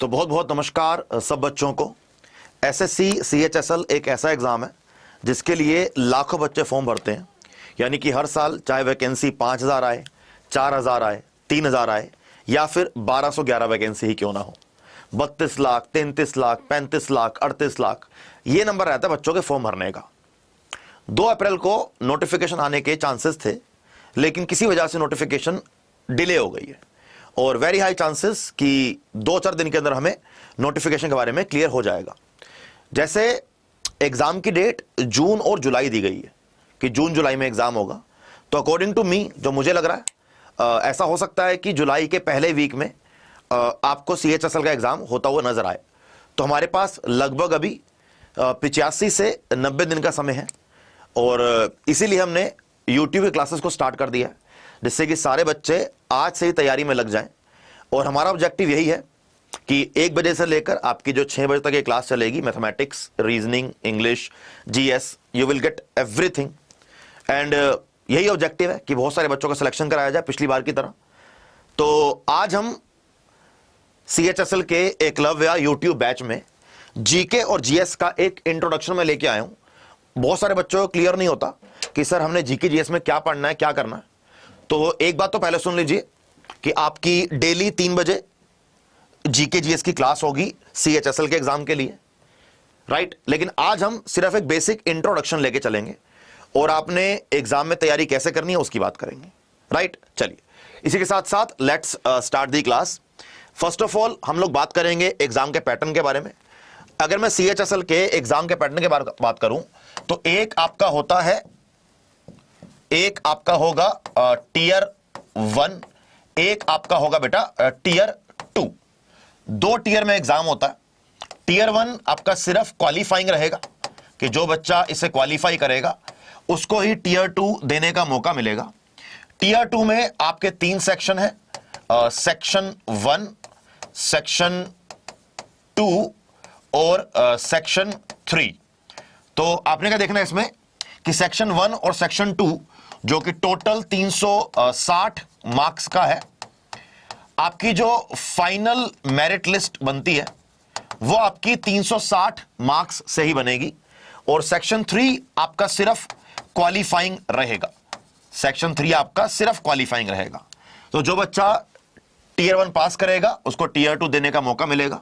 तो बहुत बहुत नमस्कार सब बच्चों को। एसएससी CHSL एक ऐसा एग्ज़ाम है जिसके लिए लाखों बच्चे फॉर्म भरते हैं, यानी कि हर साल चाहे वैकेंसी 5000 आए, 4000 आए, 3000 आए या फिर 1211 वैकेंसी ही क्यों ना हो, 32 लाख, 33 लाख, 35 लाख, 38 लाख ये नंबर रहता है बच्चों के फॉर्म भरने का। 2 अप्रैल को नोटिफिकेशन आने के चांसेस थे, लेकिन किसी वजह से नोटिफिकेशन डिले हो गई है और वेरी हाई चांसेस कि 2-4 दिन के अंदर हमें नोटिफिकेशन के बारे में क्लियर हो जाएगा। जैसे एग्ज़ाम की डेट जून और जुलाई दी गई है कि जून जुलाई में एग्ज़ाम होगा, तो अकॉर्डिंग टू मी जो मुझे लग रहा है ऐसा हो सकता है कि जुलाई के पहले वीक में आपको CHSL का एग्ज़ाम होता हुआ नज़र आए। तो हमारे पास लगभग अभी 85 से 90 दिन का समय है और इसीलिए हमने YouTube की क्लासेस को स्टार्ट कर दिया है, जिससे कि सारे बच्चे आज से ही तैयारी में लग जाएं। और हमारा ऑब्जेक्टिव यही है कि 1 बजे से लेकर आपकी जो 6 बजे तक ये क्लास चलेगी, mathematics, reasoning, English, GS, you will get everything. And यही ऑब्जेक्टिव है कि बहुत सारे बच्चों का सिलेक्शन कराया जाए पिछली बार की तरह। तो आज हम CHSL के एकलव्य YouTube बैच में GK और GS का एक इंट्रोडक्शन में लेके आया हूं। बहुत सारे बच्चों को क्लियर नहीं होता कि सर हमने GK GS में क्या पढ़ना है, क्या करना है। तो एक बात तो पहले सुन लीजिए कि आपकी डेली 3 बजे GK GS की क्लास होगी CHSL के एग्जाम के लिए, राइट। लेकिन आज हम सिर्फ एक बेसिक इंट्रोडक्शन लेके चलेंगे और आपने एग्जाम में तैयारी कैसे करनी है उसकी बात करेंगे, राइट। चलिए इसी के साथ साथ let's start the class. First of all हम लोग बात करेंगे एग्जाम के पैटर्न के बारे में। अगर मैं CHSL के एग्जाम के पैटर्न के बारे में बात करूं तो एक आपका होगा टीयर 1, एक आपका होगा बेटा टीयर 2। 2 टीयर में एग्जाम होता है। टीयर 1 आपका सिर्फ क्वालिफाइंग रहेगा कि जो बच्चा इसे क्वालिफाई करेगा उसको ही टीयर 2 देने का मौका मिलेगा। टीयर 2 में आपके 3 सेक्शन है, सेक्शन 1, सेक्शन 2 और सेक्शन 3। तो आपने क्या देखना है इसमें कि सेक्शन 1 और सेक्शन 2 जो कि टोटल 360 मार्क्स का है, आपकी जो फाइनल मेरिट लिस्ट बनती है वो आपकी 360 मार्क्स से ही बनेगी। और सेक्शन 3 आपका सिर्फ क्वालिफाइंग रहेगा। सेक्शन 3 आपका सिर्फ क्वालिफाइंग रहेगा। तो जो बच्चा टीयर 1 पास करेगा उसको टीयर 2 देने का मौका मिलेगा।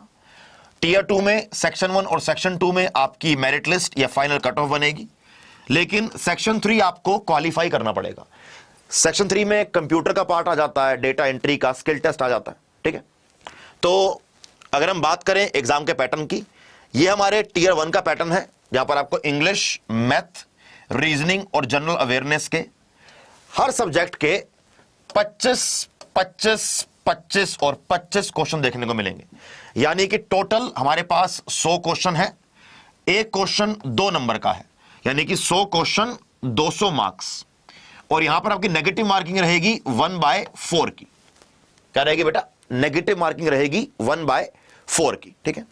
टीयर 2 में सेक्शन 1 और सेक्शन 2 में आपकी मेरिट लिस्ट या फाइनल कट ऑफ बनेगी, लेकिन सेक्शन 3 आपको क्वालिफाई करना पड़ेगा। सेक्शन 3 में कंप्यूटर का पार्ट आ जाता है, डेटा एंट्री का स्किल टेस्ट आ जाता है, ठीक है। तो अगर हम बात करें एग्जाम के पैटर्न की, ये हमारे टीयर 1 का पैटर्न है, जहां पर आपको इंग्लिश, मैथ, रीजनिंग और जनरल अवेयरनेस के हर सब्जेक्ट के 25, 25, 25 और 25 क्वेश्चन देखने को मिलेंगे। यानी कि टोटल हमारे पास 100 क्वेश्चन है। एक क्वेश्चन 2 नंबर का है, यानी कि 100 क्वेश्चन 200 मार्क्स। और यहां पर आपकी नेगेटिव मार्किंग रहेगी 1/4 की। क्या रहेगी बेटा? नेगेटिव मार्किंग रहेगी 1/4 की, ठीक है।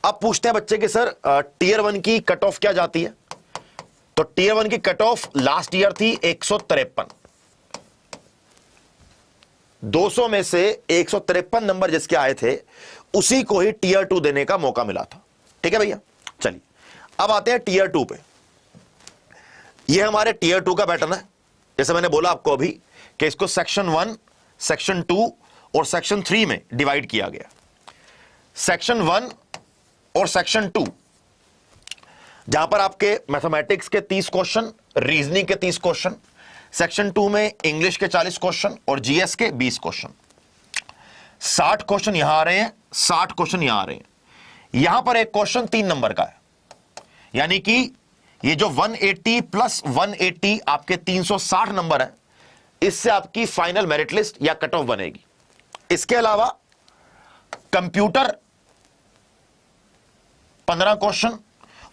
अब पूछते हैं बच्चे के सर टीयर 1 की कट ऑफ क्या जाती है? तो टीयर 1 की कट ऑफ लास्ट ईयर थी 153। 200 में से 153 नंबर जिसके आए थे उसी को ही टीयर 2 देने का मौका मिला था, ठीक है भैया। चलिए अब आते हैं टीयर 2 पे। ये हमारे टीयर 2 का पैटर्न है। जैसे मैंने बोला आपको अभी कि इसको सेक्शन 1, सेक्शन 2 और सेक्शन 3 में डिवाइड किया गया। सेक्शन 1 और सेक्शन 2 जहां पर आपके मैथमेटिक्स के 30 क्वेश्चन, रीजनिंग के 30 क्वेश्चन, सेक्शन 2 में इंग्लिश के 40 क्वेश्चन और GS के 20 क्वेश्चन। 60 क्वेश्चन यहां आ रहे हैं, 60 क्वेश्चन यहां आ रहे हैं। यहां पर एक क्वेश्चन 3 नंबर का है, यानी कि ये जो 180 प्लस 180 आपके 360 नंबर है, इससे आपकी फाइनल मेरिट लिस्ट या कट ऑफ बनेगी। इसके अलावा कंप्यूटर 15 क्वेश्चन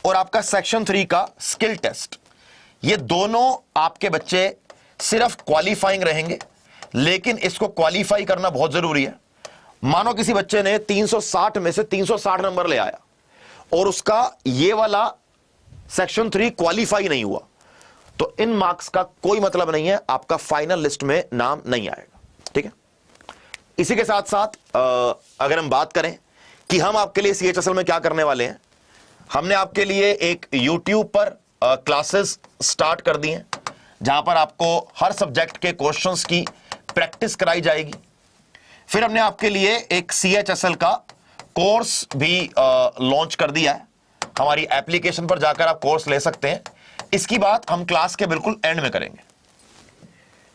और आपका सेक्शन 3 का स्किल टेस्ट, ये दोनों आपके बच्चे सिर्फ क्वालिफाइंग रहेंगे, लेकिन इसको क्वालिफाई करना बहुत जरूरी है। मानो किसी बच्चे ने 360 में से 360 नंबर ले आया और उसका ये वाला सेक्शन 3 क्वालिफाई नहीं हुआ, तो इन मार्क्स का कोई मतलब नहीं है, आपका फाइनल लिस्ट में नाम नहीं आएगा, ठीक है। इसी के साथ साथ अगर हम बात करें कि हम आपके लिए सीएचएसएल में क्या करने वाले हैं। हमने आपके लिए एक YouTube पर क्लासेस स्टार्ट कर दी हैं, जहां पर आपको हर सब्जेक्ट के क्वेश्चंस की प्रैक्टिस कराई जाएगी। फिर हमने आपके लिए एक सीएचएसएल का कोर्स भी लॉन्च कर दिया है। हमारी एप्लीकेशन पर जाकर आप कोर्स ले सकते हैं। इसकी बात हम क्लास के बिल्कुल एंड में करेंगे।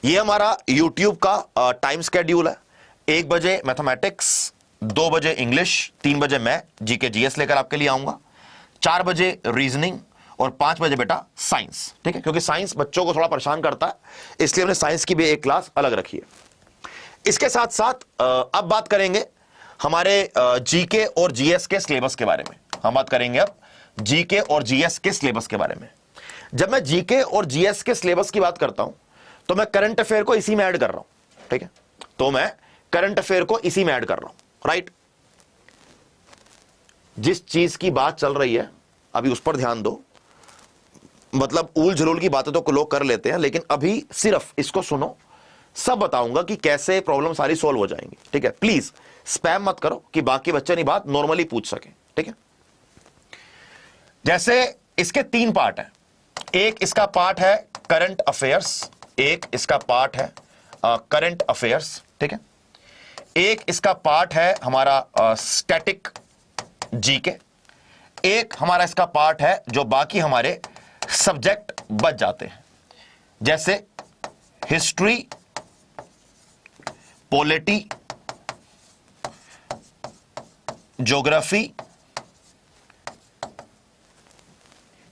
यह हमारा YouTube का टाइम स्केड्यूल है। 1 बजे मैथमेटिक्स, 2 बजे इंग्लिश, 3 बजे मैं जीके जीएस लेकर आपके लिए आऊंगा, 4 बजे रीजनिंग और 5 बजे बेटा साइंस। ठीक है, क्योंकि साइंस बच्चों को थोड़ा परेशान करता है, इसलिए हमने साइंस की भी एक क्लास अलग रखी है। इसके साथ साथ अब बात करेंगे हमारे जीके और जीएस के सिलेबस के बारे में। हम बात करेंगे अब जीके और जीएस के सिलेबस के बारे में। जब मैं जीके और जीएस के सिलेबस की बात करता हूं तो मैं करंट अफेयर को इसी में ऐड कर रहा हूं। ठीक है, तो मैं करंट अफेयर को इसी में ऐड कर रहा हूं। राइट, जिस चीज की बात चल रही है अभी उस पर ध्यान दो। मतलब उल झुलूल की बातें तो लोग कर लेते हैं, लेकिन अभी सिर्फ इसको सुनो, सब बताऊंगा कि कैसे प्रॉब्लम सारी सॉल्व हो जाएंगी। ठीक है, प्लीज स्पैम मत करो कि बाकी बच्चे नहीं बात नॉर्मली पूछ सके। ठीक है, जैसे इसके 3 पार्ट हैं। एक इसका पार्ट है करंट अफेयर्स, एक इसका पार्ट है करंट अफेयर्स। ठीक है, एक इसका पार्ट है हमारा स्टैटिक जीके, एक हमारा इसका पार्ट है जो बाकी हमारे सब्जेक्ट बच जाते हैं, जैसे हिस्ट्री, पॉलिटी, ज्योग्राफी।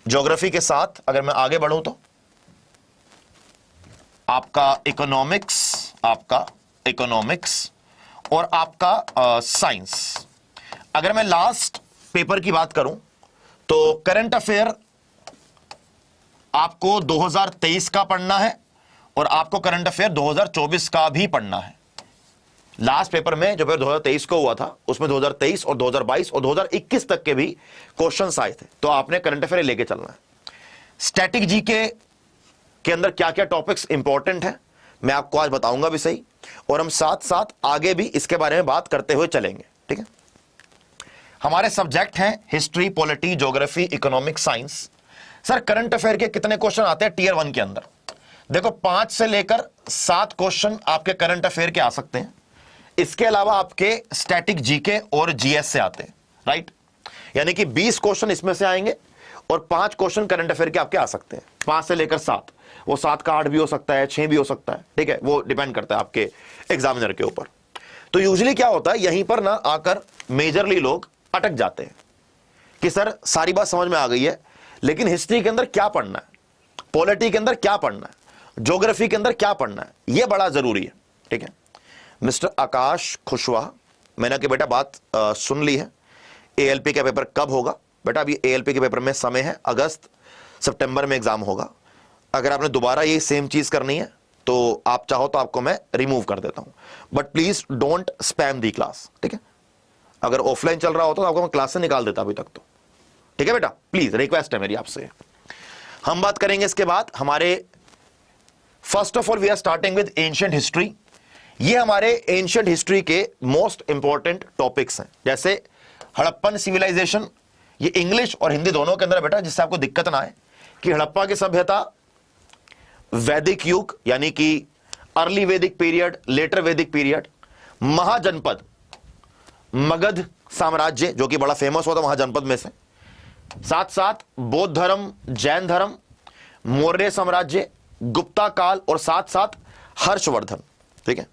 ज्योग्राफी के साथ अगर मैं आगे बढ़ूं तो आपका इकोनॉमिक्स और आपका साइंस। अगर मैं लास्ट पेपर की बात करूं तो करंट अफेयर आपको 2023 का पढ़ना है और आपको करंट अफेयर 2024 का भी पढ़ना है। लास्ट पेपर में जो पेपर 2023 को हुआ था उसमें 2023 और 2022 और 2021 तक के भी क्वेश्चंस आए थे, तो आपने करंट अफेयर लेके चलना है। स्टैटिक जीके के अंदर क्या क्या टॉपिक्स इंपॉर्टेंट हैं मैं आपको आज बताऊंगा भी सही, और हम साथ साथ आगे भी इसके बारे में बात करते हुए चलेंगे। ठीक है, हमारे सब्जेक्ट हैं history, polity, geography, economics, science. Sir current affair के कितने क्वेश्चन आते हैं टीयर 1 के अंदर? देखो 5 से लेकर 7 क्वेश्चन आपके करंट अफेयर के आ सकते हैं। इसके अलावा आपके स्टैटिक जीके और जीएस से आते हैं। राइट, यानी कि 20 क्वेश्चन इसमें से आएंगे और 5 क्वेश्चन करंट अफेयर के आपके आ सकते हैं। 5 से लेकर 7, वो 7 का 8 भी हो सकता है, 6 भी हो सकता है। ठीक है, वो डिपेंड करता है आपके एग्जामिनर के ऊपर। तो यूजुअली क्या होता है, यहीं पर ना आकर मेजरली लोग अटक जाते हैं कि सर सारी बात समझ में आ गई है, लेकिन हिस्ट्री के अंदर क्या पढ़ना है, पॉलिटी के अंदर क्या पढ़ना है, ज्योग्राफी के अंदर क्या पढ़ना है, यह बड़ा जरूरी है। ठीक है, मिस्टर आकाश खुशवाहा, मैंने कि बेटा बात सुन ली है। एएलपी का पेपर कब होगा? बेटा अभी एएलपी के पेपर में समय है, अगस्त सितंबर में एग्जाम होगा। अगर आपने दोबारा ये सेम चीज करनी है तो आप चाहो तो आपको मैं रिमूव कर देता हूं, but please don't spam the class. ठीक है, अगर ऑफलाइन चल रहा होता तो आपको मैं क्लास से निकाल देता अभी तक तो। ठीक है बेटा, प्लीज रिक्वेस्ट है मेरी आपसे। हम बात करेंगे इसके बाद हमारे, first of all we are starting with ancient history. ये हमारे एंशिएंट हिस्ट्री के मोस्ट इंपॉर्टेंट टॉपिक्स हैं, जैसे हड़प्पन सिविलाइजेशन। ये इंग्लिश और हिंदी दोनों के अंदर बेटा, जिससे आपको दिक्कत ना आए, कि हड़प्पा की सभ्यता, वैदिक युग यानी कि अर्ली वैदिक पीरियड, लेटर वैदिक पीरियड, महाजनपद, मगध साम्राज्य जो कि बड़ा फेमस हुआ था महाजनपद में से, साथ साथ बौद्ध धर्म, जैन धर्म, मौर्य साम्राज्य, गुप्ता काल और साथ साथ हर्षवर्धन। ठीक है,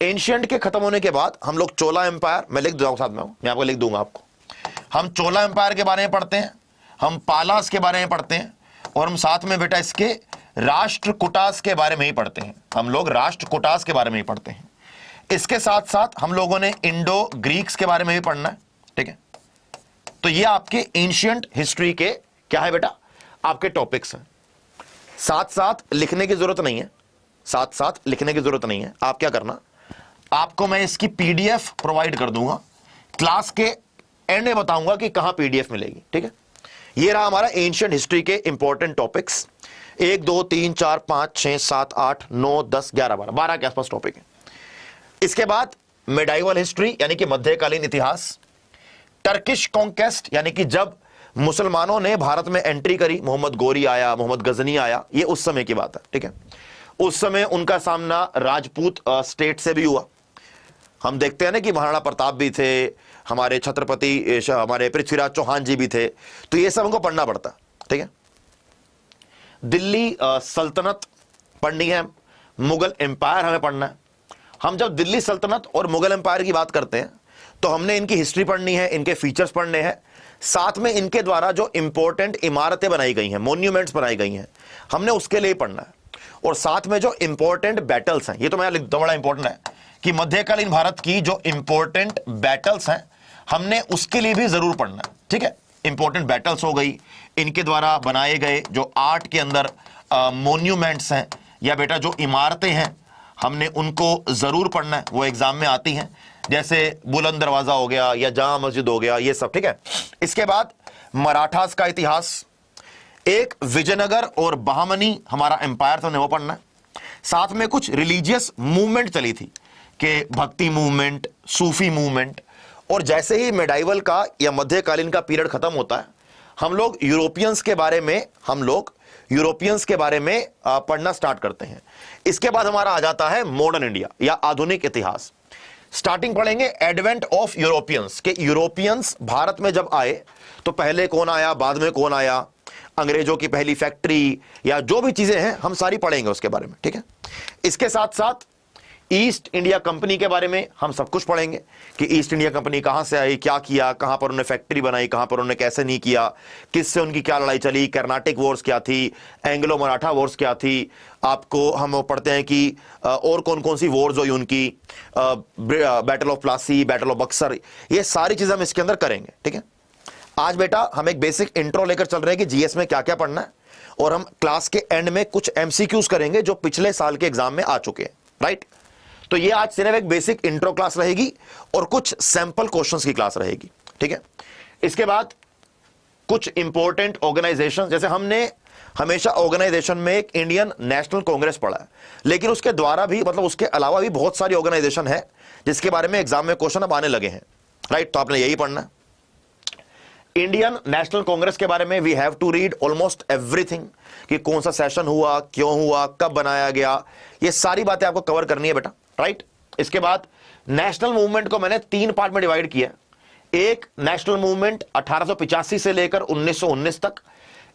एंशिएंट के खत्म होने के बाद हम लोग चोला एम्पायर, मैं लिख दूंगा साथ में, मैं आपको लिख दूंगा आपको, हम चोला एम्पायर के बारे में पढ़ते हैं, हम पालास के बारे में पढ़ते हैं, और हम साथ में बेटा इसके राष्ट्रकूटास के बारे में ही पढ़ते हैं। हम लोग राष्ट्रकूटास के बारे में ही पढ़ते हैं। इसके साथ साथ हम लोगों ने इंडो ग्रीक्स के बारे में भी पढ़ना है। ठीक है, तो ये आपके एंशिएंट हिस्ट्री के क्या है बेटा, आपके टॉपिक्स हैं। साथ साथ लिखने की जरूरत नहीं है, साथ साथ लिखने की जरूरत नहीं है। आप क्या करना, आपको मैं इसकी पीडीएफ प्रोवाइड कर दूंगा, क्लास के एंड में बताऊंगा कि कहां पीडीएफ मिलेगी। ठीक है, ये रहा हमारा एंशिएंट हिस्ट्री के इंपॉर्टेंट टॉपिक्स। 1 2 3 4 5 6 7 8 9 10 11 12 के आसपास टॉपिक है। इसके बाद मेडाइवल हिस्ट्री यानी कि मध्यकालीन इतिहास, टर्किश कॉन्क्वेस्ट, यानी कि जब मुसलमानों ने भारत में एंट्री करी, मोहम्मद गोरी आया, मोहम्मद गजनी आया, ये उस समय की बात है, ठीक है। उस समय उनका सामना राजपूत स्टेट से भी हुआ। हम देखते हैं ना कि महाराणा प्रताप भी थे, हमारे छत्रपति हमारे पृथ्वीराज चौहान जी भी थे, तो ये सब हमको पढ़ना पड़ता, ठीक है। दिल्ली सल्तनत पढ़नी है, मुगल एम्पायर हमें पढ़ना है। हम जब दिल्ली सल्तनत और मुगल एम्पायर की बात करते हैं तो हमने इनकी हिस्ट्री पढ़नी है, इनके फीचर्स पढ़ने हैं, साथ में इनके द्वारा जो इंपॉर्टेंट इमारतें बनाई गई हैं, मॉन्यूमेंट्स बनाई गई हैं, हमने उसके लिए पढ़ना है। और साथ में जो इंपॉर्टेंट बैटल्स हैं, ये तो मैं लिख दो, बड़ा इंपॉर्टेंट है कि मध्यकालीन भारत की जो इंपॉर्टेंट बैटल्स हैं हमने उसके लिए भी जरूर पढ़ना है, ठीक है। इंपॉर्टेंट बैटल्स हो गई, इनके द्वारा बनाए गए जो आर्ट के अंदर मॉन्यूमेंट्स हैं या बेटा जो इमारतें हैं, हमने उनको जरूर पढ़ना है, वो एग्जाम में आती हैं, जैसे बुलंद दरवाजा हो गया या जामा मस्जिद हो गया, ये सब, ठीक है। इसके बाद मराठास का इतिहास, एक विजयनगर और बहामनी हमारा एम्पायर था, हमने वो पढ़ना है। साथ में कुछ रिलीजियस मूवमेंट चली थी कि भक्ति मूवमेंट, सूफी मूवमेंट, और जैसे ही मेडाइवल का या मध्यकालीन का पीरियड खत्म होता है हम लोग यूरोपियंस के बारे में पढ़ना स्टार्ट करते हैं। इसके बाद हमारा आ जाता है मॉडर्न इंडिया या आधुनिक इतिहास। स्टार्टिंग पढ़ेंगे एडवेंट ऑफ यूरोपियंस, के यूरोपियंस भारत में जब आए तो पहले कौन आया, बाद में कौन आया, अंग्रेजों की पहली फैक्ट्री या जो भी चीजें हैं हम सारी पढ़ेंगे उसके बारे में, ठीक है। इसके साथ साथ ईस्ट इंडिया कंपनी के बारे में हम सब कुछ पढ़ेंगे कि ईस्ट इंडिया कंपनी कहां से आई, क्या किया, कहां पर उन्होंने फैक्ट्री बनाई, कहां पर उन्होंने कैसे नहीं किया, किससे उनकी क्या लड़ाई चली, कर्नाटिक वॉर्स क्या थी, एंग्लो मराठा वॉर्स क्या थी, आपको हम पढ़ते हैं कि और कौन कौन सी वॉर्स हुई उनकी, battle of Plassey, battle of Buxar, ये सारी चीजें हम इसके अंदर करेंगे, ठीक है। आज बेटा हम एक बेसिक इंट्रो लेकर चल रहे हैं कि जीएस में क्या क्या पढ़ना है, और हम क्लास के एंड में कुछ एमसीक्यूज करेंगे जो पिछले साल के एग्जाम में आ चुके हैं, राइट। तो ये आज सिर्फ एक बेसिक इंट्रो क्लास रहेगी और कुछ सैंपल क्वेश्चंस की क्लास रहेगी, ठीक है। इसके बाद कुछ इंपॉर्टेंट ऑर्गेनाइजेशन, जैसे हमने हमेशा ऑर्गेनाइजेशन में एक इंडियन नेशनल कांग्रेस पढ़ा है, लेकिन उसके द्वारा भी मतलब उसके अलावा भी बहुत सारी ऑर्गेनाइजेशन है जिसके बारे में एग्जाम में क्वेश्चन अब आने लगे हैं, राइट। तो आपने यही पढ़ना है। इंडियन नेशनल कांग्रेस के बारे में we have to read almost everything, कि कौन सा सेशन हुआ, क्यों हुआ, कब बनाया गया, ये सारी बातें आपको कवर करनी है बेटा, राइट। इसके बाद नेशनल मूवमेंट को मैंने 3 पार्ट में डिवाइड किया। एक नेशनल मूवमेंट 1885 से लेकर 1919 तक,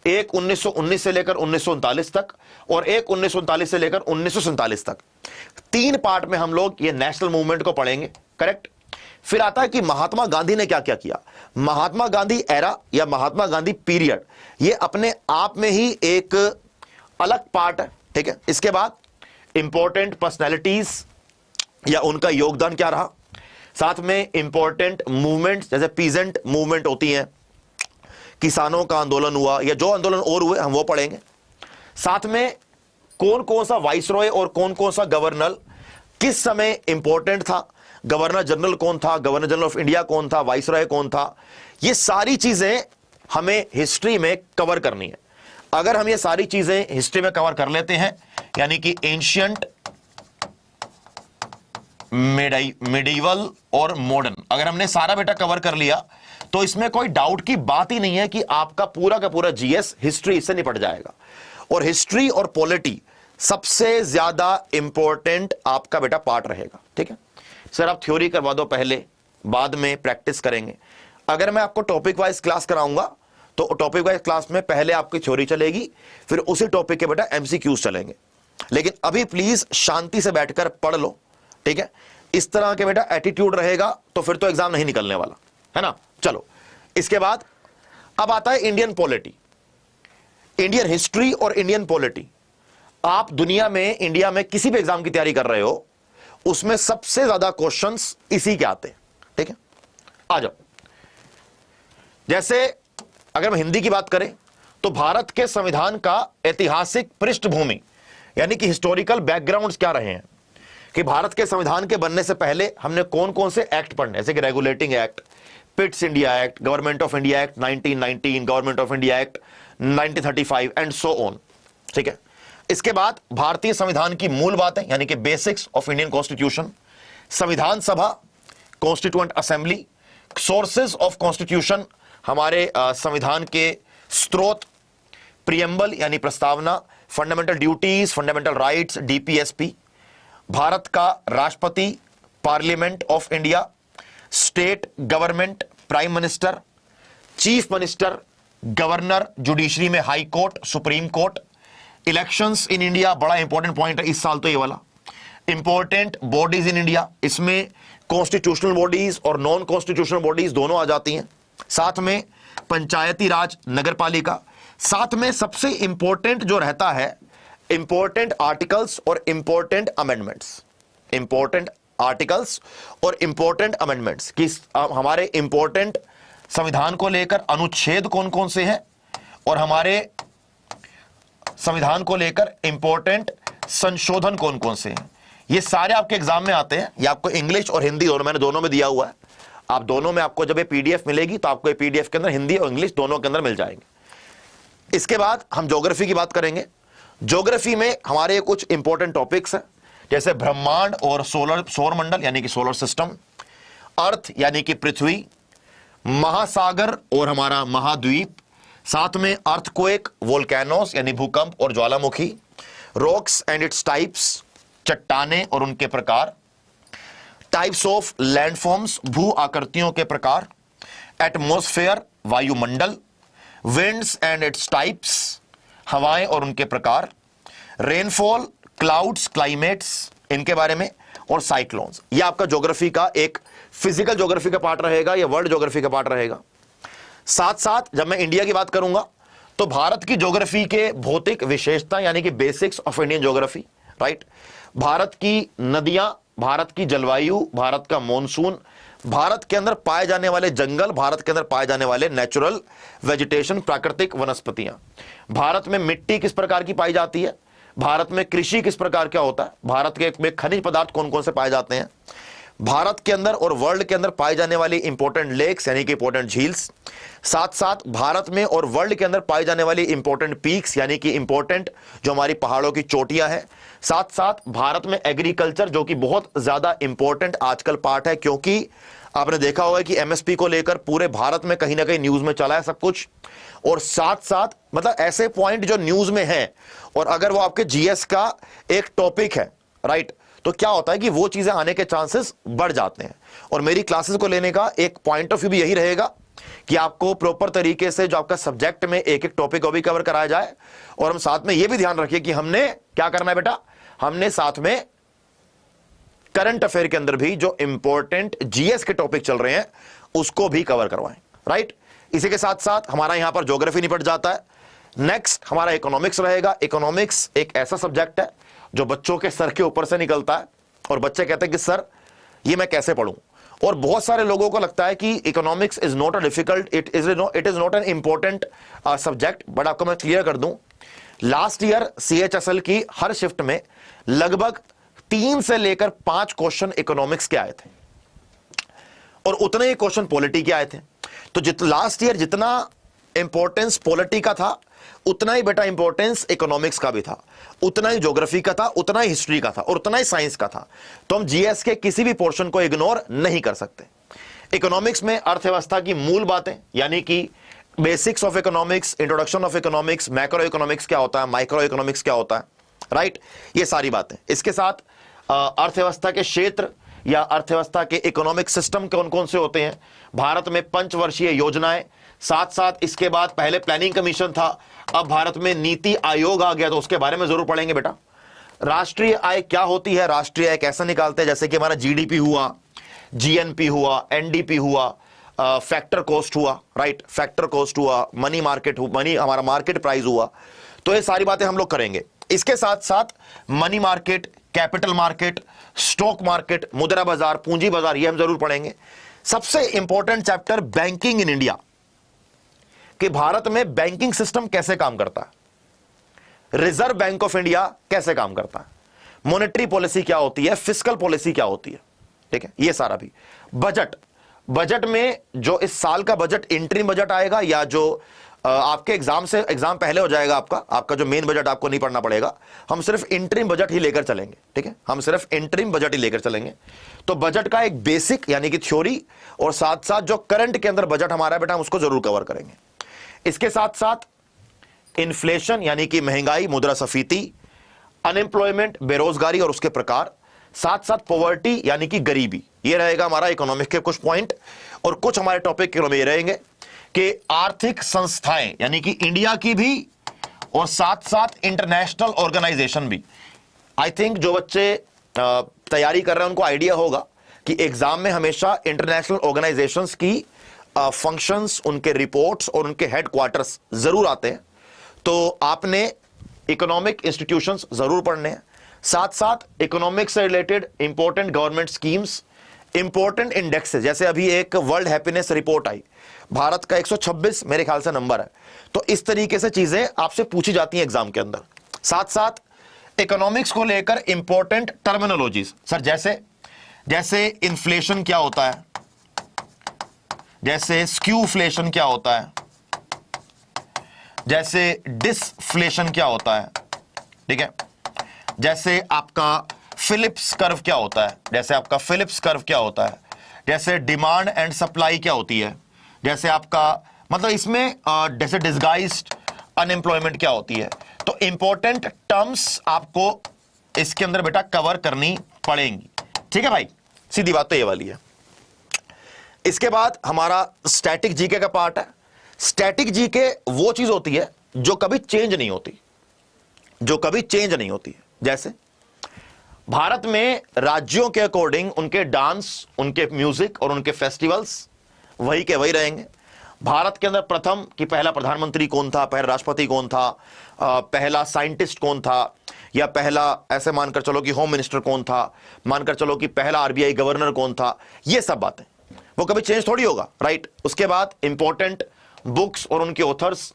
एक 1919 से लेकर 1939 तक, और एक 1939 से लेकर 1947 तक। 3 पार्ट में हम लोग ये नेशनल मूवमेंट को पढ़ेंगे, करेक्ट। फिर आता है कि महात्मा गांधी ने क्या क्या किया। महात्मा गांधी एरा या महात्मा गांधी पीरियड, ये अपने आप में ही एक अलग पार्ट है, ठीक है। इसके बाद इंपॉर्टेंट पर्सनैलिटीज या उनका योगदान क्या रहा, साथ में इंपॉर्टेंट मूवमेंट्स जैसे पीजेंट मूवमेंट होती हैं, किसानों का आंदोलन हुआ या जो आंदोलन और हुए हम वो पढ़ेंगे। साथ में कौन कौन सा वाइसरॉय और कौन कौन सा गवर्नर किस समय इंपॉर्टेंट था, गवर्नर जनरल कौन था, गवर्नर जनरल ऑफ इंडिया कौन था, वाइसरॉय कौन था, ये सारी चीजें हमें हिस्ट्री में कवर करनी है। अगर हम ये सारी चीजें हिस्ट्री में कवर कर लेते हैं, यानी कि एंशियंट, मिडिवल और मॉडर्न, अगर हमने सारा बेटा कवर कर लिया तो इसमें कोई डाउट की बात ही नहीं है कि आपका पूरा का पूरा जीएस हिस्ट्री से निपट जाएगा। और हिस्ट्री और पॉलिटी सबसे ज्यादा इंपॉर्टेंट आपका बेटा पार्ट रहेगा, ठीक है। सर आप थ्योरी करवा दो पहले, बाद में प्रैक्टिस करेंगे। अगर मैं आपको टॉपिक वाइज क्लास कराऊंगा तो टॉपिक वाइज क्लास में पहले आपकी थ्योरी चलेगी, फिर उसी टॉपिक के बेटा एमसीक्यूज चलेंगे। लेकिन अभी प्लीज शांति से बैठकर पढ़ लो, ठीक है। इस तरह के बेटा एटीट्यूड रहेगा तो फिर तो एग्जाम नहीं निकलने वाला है ना। चलो इसके बाद अब आता है इंडियन पॉलिटी, इंडियन हिस्ट्री और इंडियन पॉलिटी। आप दुनिया में, इंडिया में किसी भी एग्जाम की तैयारी कर रहे हो उसमें सबसे ज्यादा क्वेश्चंस इसी के आते हैं, ठीक है। आ जाओ, जैसे अगर हम हिंदी की बात करें तो भारत के संविधान का ऐतिहासिक पृष्ठभूमि यानी कि हिस्टोरिकल बैकग्राउंड्स क्या रहे हैं, कि भारत के संविधान के बनने से पहले हमने कौन कौन से एक्ट पढ़ने, जैसे कि regulating act, Pitt's India act, government of India act 1919, government of India act 1935 and so on, ठीक है। इसके बाद भारतीय संविधान की मूल बातें यानी कि बेसिक्स ऑफ इंडियन कॉन्स्टिट्यूशन, संविधान सभा, constituent assembly, sources of constitution, हमारे संविधान के स्रोत, प्रियम्बल यानी प्रस्तावना, fundamental duties, fundamental rights, DPSP, Bharat का राष्ट्रपति, parliament of India, state government, prime minister, chief minister, governor, judiciary में high court, supreme court, elections in India, बड़ा इंपॉर्टेंट पॉइंट है इस साल तो ये वाला, इंपॉर्टेंट बॉडीज इन इंडिया, इसमें कॉन्स्टिट्यूशनल बॉडीज और नॉन कॉन्स्टिट्यूशनल बॉडीज दोनों आ जाती हैं, साथ में पंचायती राज, नगर पालिका, साथ में सबसे इंपॉर्टेंट जो रहता है इंपॉर्टेंट आर्टिकल्स और इंपॉर्टेंट अमेंडमेंट्स, इंपॉर्टेंट आर्टिकल्स और इंपॉर्टेंट अमेंडमेंट्स कि हमारे इंपॉर्टेंट संविधान को लेकर अनुच्छेद कौन कौन से हैं और हमारे संविधान को लेकर इंपॉर्टेंट संशोधन कौन कौन से हैं। ये सारे आपके एग्जाम में आते हैं। ये आपको इंग्लिश और हिंदी दोनों, मैंने दोनों में दिया हुआ है। आप दोनों में आपको जब ये पीडीएफ मिलेगी तो आपको ये पीडीएफ के अंदर हिंदी और इंग्लिश दोनों के अंदर मिल जाएंगे। इसके बाद हम ज्योग्राफी की बात करेंगे। ज्योग्राफी में हमारे कुछ इंपॉर्टेंट टॉपिक्स हैं, जैसे ब्रह्मांड और सौर मंडल यानी कि सोलर सिस्टम, अर्थ यानी कि पृथ्वी, महासागर और हमारा महाद्वीप, साथ में अर्थक्वेक, वोल्केनोस यानी भूकंप और ज्वालामुखी, रॉक्स एंड इट्स टाइप्स, चट्टाने और उनके प्रकार, टाइप्स ऑफ लैंडफॉर्म्स, भू आकृतियों के प्रकार, एटमॉस्फेयर वायुमंडल, विंड्स एंड इट्स टाइप्स, हवाएं और उनके प्रकार, रेनफॉल, क्लाउड्स, क्लाइमेट्स इनके बारे में, और साइक्लोन्स। ये आपका ज्योग्राफी का एक फिजिकल ज्योग्राफी का पार्ट रहेगा या वर्ल्ड ज्योग्राफी का पार्ट रहेगा। साथ साथ जब मैं इंडिया की बात करूंगा तो भारत की ज्योग्राफी के भौतिक विशेषता यानी कि basics of Indian geography, right, Bharat की नदियां, भारत की जलवायु, भारत का मॉनसून, भारत के अंदर पाए जाने वाले जंगल, भारत के अंदर पाए जाने वाले नेचुरल वेजिटेशन, प्राकृतिक वनस्पतियां, भारत में मिट्टी किस प्रकार की पाई जाती है, भारत में कृषि किस प्रकार क्या होता है, भारत के में खनिज पदार्थ कौन कौन से पाए जाते हैं, भारत के अंदर और वर्ल्ड के अंदर पाई जाने वाली इंपॉर्टेंट लेक्स यानी कि इंपॉर्टेंट झील्स, साथ साथ भारत में और वर्ल्ड के अंदर पाई जाने वाली इंपॉर्टेंट पीक्स यानी कि इंपॉर्टेंट जो हमारी पहाड़ों की चोटियां हैं, साथ साथ भारत में एग्रीकल्चर जो कि बहुत ज्यादा इंपॉर्टेंट आजकल पार्ट है, क्योंकि आपने देखा होगा कि एमएसपी को लेकर पूरे भारत में कहीं ना कहीं न्यूज में चला है सब कुछ, और साथ साथ मतलब ऐसे पॉइंट जो न्यूज में है और अगर वो आपके जीएस का एक टॉपिक है, राइट, तो क्या होता है कि वो चीजें आने के चांसेस बढ़ जाते हैं। और मेरी क्लासेस को लेने का एक पॉइंट ऑफ व्यू भी यही रहेगा कि आपको प्रॉपर तरीके से जो आपका सब्जेक्ट में एक एक टॉपिक को भी कवर कराया जाए, और हम साथ में ये भी ध्यान रखिए कि हमने क्या करना है बेटा, हमने साथ में करंट अफेयर के अंदर भी जो इंपॉर्टेंट जीएस के टॉपिक चल रहे हैं उसको भी कवर करवाएं, राइट। इसी के साथ साथ हमारा यहां पर ज्योग्राफी निपट जाता है। नेक्स्ट हमारा इकोनॉमिक्स रहेगा। इकोनॉमिक्स एक ऐसा सब्जेक्ट है जो बच्चों के सर के ऊपर से निकलता है और बच्चे कहते हैं कि सर ये मैं कैसे पढ़ूं, और बहुत सारे लोगों को लगता है कि economics is not a difficult, it is not an important subject. But आपको मैं क्लियर कर दूं, लास्ट ईयर सीएचएसएल की हर शिफ्ट में लगभग 3 से लेकर 5 क्वेश्चन इकोनॉमिक्स के आए थे और उतने ही क्वेश्चन पॉलिटी के आए थे। तो लास्ट ईयर जितना इंपॉर्टेंस पॉलिटी का था उतना ही बेटा इंपॉर्टेंस इकोनॉमिक्स का भी था, उतना ही ज्योग्राफी का था, उतना ही हिस्ट्री का था और उतना ही साइंस का था। तो हम जीएस के किसी भी पोर्शन को इग्नोर नहीं कर सकते। इकोनॉमिक्स में अर्थव्यवस्था की मूल बातें यानी कि basics of economics, introduction of economics, macro economics क्या होता है, माइक्रो इकोनॉमिक्स क्या होता है, राइट, ये सारी बातें। इसके साथ अर्थव्यवस्था के क्षेत्र या अर्थव्यवस्था के इकोनॉमिक सिस्टम कौन कौन से होते हैं, भारत में पंचवर्षीय योजनाएं, साथ साथ इसके बाद पहले प्लानिंग कमीशन था, अब भारत में नीति आयोग आ गया तो उसके बारे में जरूर पढ़ेंगे बेटा। राष्ट्रीय आय क्या होती है, राष्ट्रीय आय कैसे निकालते हैं, जैसे कि हमारा जीडीपी हुआ, जीएनपी हुआ, एनडीपी हुआ, फैक्टर कॉस्ट हुआ, राइट, फैक्टर कॉस्ट हुआ, मनी मार्केट, मनी हमारा मार्केट प्राइस हुआ। तो ये सारी बातें हम लोग करेंगे। इसके साथ साथ money market, capital market, stock market, मुद्रा बाजार, पूंजी बाजार, ये हम जरूर पढ़ेंगे। सबसे important chapter banking in India, कि भारत में बैंकिंग सिस्टम कैसे काम करता है, रिजर्व बैंक ऑफ इंडिया कैसे काम करता है, मॉनेटरी पॉलिसी क्या होती है, फिस्कल पॉलिसी क्या होती है, ठीक है, ये सारा भी। बजट, बजट में जो इस साल का बजट इंटरिम बजट आएगा या जो आपके एग्जाम पहले हो जाएगा, आपका जो मेन बजट आपको नहीं पढ़ना पड़ेगा, हम सिर्फ इंटरिम बजट ही लेकर चलेंगे, ठीक है, हम सिर्फ इंटरिम बजट ही लेकर चलेंगे। तो बजट का एक बेसिक यानी कि थ्योरी और साथ साथ जो करंट के अंदर बजट हमारा है बेटा, हम उसको जरूर कवर करेंगे। इसके साथ साथ इन्फ्लेशन यानी कि महंगाई, मुद्रास्फीति, अनएम्प्लॉयमेंट, बेरोजगारी और उसके प्रकार, साथ साथ पॉवर्टी यानी कि गरीबी, ये रहेगा हमारा इकोनॉमिक के कुछ पॉइंट। और कुछ हमारे टॉपिक के में ये रहेंगे कि आर्थिक संस्थाएं यानी कि इंडिया की भी और साथ साथ इंटरनेशनल ऑर्गेनाइजेशन भी। आई थिंक जो बच्चे तैयारी कर रहे हैं उनको आइडिया होगा कि एग्जाम में हमेशा इंटरनेशनल ऑर्गेनाइजेशंस की फंक्शंस, उनके रिपोर्ट्स और उनके हेडक्वार्टर्स जरूर आते हैं। तो आपने इकोनॉमिक इंस्टीट्यूशंस जरूर पढ़ने हैं, साथ साथ इकोनॉमिक्स से related important government schemes, important indexes, जैसे अभी एक वर्ल्ड हैप्पीनेस रिपोर्ट आई, भारत का 126 मेरे ख्याल से नंबर है। तो इस तरीके से चीजें आपसे पूछी जाती हैं एग्जाम के अंदर। साथ साथ इकोनॉमिक्स को लेकर इंपॉर्टेंट टर्मिनोलॉजीज, सर जैसे इन्फ्लेशन क्या होता है, जैसे स्क्यूफ्लेशन क्या होता है, जैसे डिसफ्लेशन क्या होता है, ठीक है, जैसे आपका फिलिप्स कर्व क्या होता है, जैसे आपका फिलिप्स कर्व क्या होता है, जैसे डिमांड एंड सप्लाई क्या होती है, जैसे आपका मतलब इसमें जैसे डिस्गाइज्ड अनएम्प्लॉयमेंट क्या होती है। तो इंपॉर्टेंट टर्म्स आपको इसके अंदर बेटा कवर करनी पड़ेंगी, ठीक है भाई, सीधी बात तो ये वाली है। इसके बाद हमारा स्टैटिक जीके का पार्ट है। स्टैटिक जीके वो चीज होती है जो कभी चेंज नहीं होती, जो कभी चेंज नहीं होती है। जैसे भारत में राज्यों के अकॉर्डिंग उनके डांस, उनके म्यूजिक और उनके फेस्टिवल्स वही के वही रहेंगे। भारत के अंदर प्रथम कि पहला प्रधानमंत्री कौन था, पहला राष्ट्रपति कौन था, पहला साइंटिस्ट कौन था, या पहला ऐसे मानकर चलो कि होम मिनिस्टर कौन था, मानकर चलो कि पहला आरबीआई गवर्नर कौन था, ये सब बातें वो कभी चेंज थोड़ी होगा, राइट। उसके बाद इंपॉर्टेंट बुक्स और उनके ऑथर्स,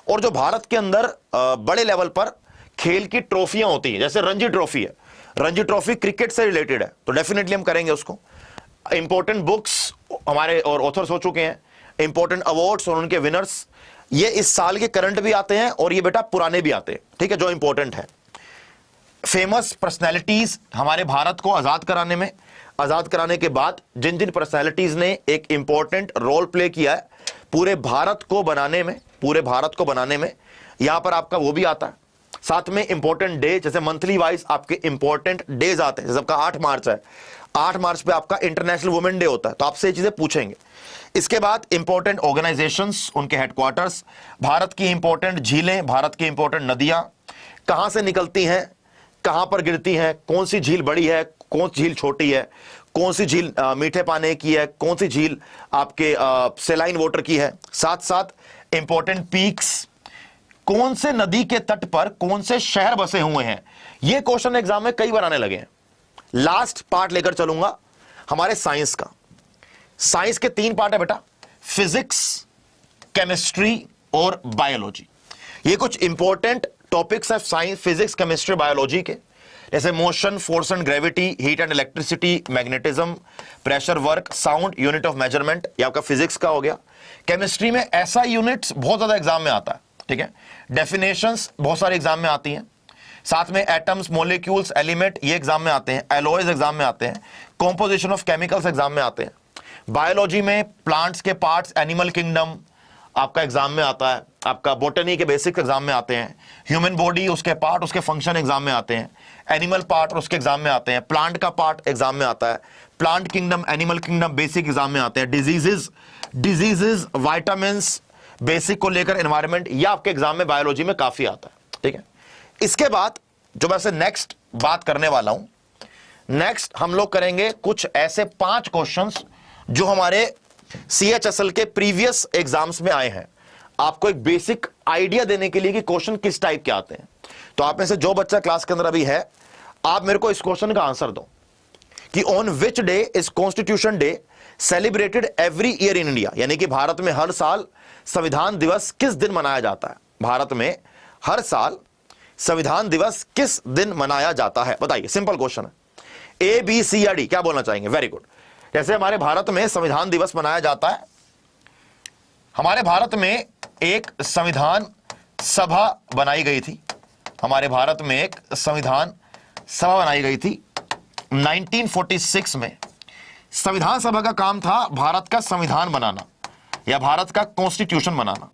और जो भारत के अंदर बड़े लेवल पर खेल की ट्रॉफियां होती हैं, जैसे रणजी ट्रॉफी है, रणजी ट्रॉफी क्रिकेट से रिलेटेड है, तो डेफिनेटली हम करेंगे उसको। इंपॉर्टेंट बुक्स हमारे और ऑथर्स हो चुके हैं, इंपॉर्टेंट अवार्ड्स और उनके विनर्स, ये इस साल के करंट भी आते हैं और ये बेटा पुराने भी आते हैं, ठीक है, जो इंपॉर्टेंट है। फेमस पर्सनैलिटीज हमारे भारत को आजाद कराने में, आजाद कराने के बाद जिन जिन पर्सनैलिटीज ने एक इंपॉर्टेंट रोल प्ले किया है पूरे भारत को बनाने में, पूरे भारत को बनाने में, यहां पर आपका वो भी आता है। साथ में इंपॉर्टेंट डे, जैसे मंथली वाइज आपके इंपॉर्टेंट डेज आते हैं, जैसे आपका 8 मार्च है, 8 मार्च पे आपका इंटरनेशनल वुमेन डे होता है, तो आपसे ये चीजें पूछेंगे। इसके बाद इंपॉर्टेंट ऑर्गेनाइजेशंस, उनके हेडक्वार्टर्स, भारत की इंपॉर्टेंट झीलें, भारत की इंपॉर्टेंट नदियां कहां से निकलती हैं, कहां पर गिरती हैं, कौन सी झील बड़ी है, कौन सी झील छोटी है, कौन सी झील मीठे पानी की है, कौन सी झील आपके सेलाइन वाटर की है। साथ साथ इंपॉर्टेंट पीक्स, कौन से नदी के तट पर कौन से शहर बसे हुए हैं, ये क्वेश्चन एग्जाम में कई बार आने लगे हैं। लास्ट पार्ट लेकर चलूंगा हमारे साइंस का। साइंस के 3 पार्ट है बेटा, फिजिक्स, केमिस्ट्री और बायोलॉजी। ये कुछ इंपॉर्टेंट टॉपिक्स है साइंस, फिजिक्स, केमिस्ट्री, बायोलॉजी के, जैसे motion, force and gravity, heat and electricity, magnetism, pressure, work, sound, unit of measurement, ये आपका फिजिक्स का हो गया। केमिस्ट्री में ऐसा यूनिट्स बहुत ज्यादा एग्जाम में आता है, ठीक है, डेफिनेशंस बहुत सारे एग्जाम में आती हैं। साथ में एटम्स, मॉलिक्यूल्स, एलिमेंट, ये एग्जाम में आते हैं। एलॉयज एग्जाम में आते हैं। कॉम्पोजिशन ऑफ केमिकल्स एग्जाम में आते हैं। बायोलॉजी में प्लांट्स के पार्ट्स, एनिमल किंगडम आपका एग्जाम में आता है। आपका बोटनी के बेसिक्स एग्जाम में आते हैं। ह्यूमन बॉडी, उसके पार्ट, उसके फंक्शन एग्जाम में आते हैं। एनिमल पार्ट उसके एग्जाम में आते हैं। प्लांट का पार्ट एग्जाम में आता है। Plant kingdom, animal kingdom basic exam में आते हैं। डिजीजेस, वाइटामिन्स बेसिक को लेकर, एनवायरमेंट, ये आपके एग्जाम में बायोलॉजी में काफी आता है, ठीक है। इसके बाद जो मैं से नेक्स्ट बात करने वाला हूं, नेक्स्ट हम लोग करेंगे कुछ ऐसे 5 क्वेश्चंस जो हमारे CHSL के प्रीवियस एग्जाम्स में आए हैं, आपको एक बेसिक आइडिया देने के लिए कि क्वेश्चन किस टाइप के आते हैं। तो आप में से जो बच्चा क्लास के अंदर अभी है, आप मेरे को इस क्वेश्चन का आंसर दो कि on which day is constitution day celebrated every year in India, यानी कि भारत में हर साल संविधान दिवस किस दिन मनाया जाता है। भारत में हर साल संविधान दिवस किस दिन मनाया जाता है, बताइए। सिंपल क्वेश्चन है, A, B, C या D, क्या बोलना चाहेंगे? Very good. जैसे हमारे भारत में संविधान दिवस मनाया जाता है, हमारे भारत में एक संविधान सभा बनाई गई थी, हमारे भारत में एक संविधान सभा बनाई गई थी 1946 में। संविधान सभा का काम था भारत का संविधान बनाना या भारत का कॉन्स्टिट्यूशन बनाना।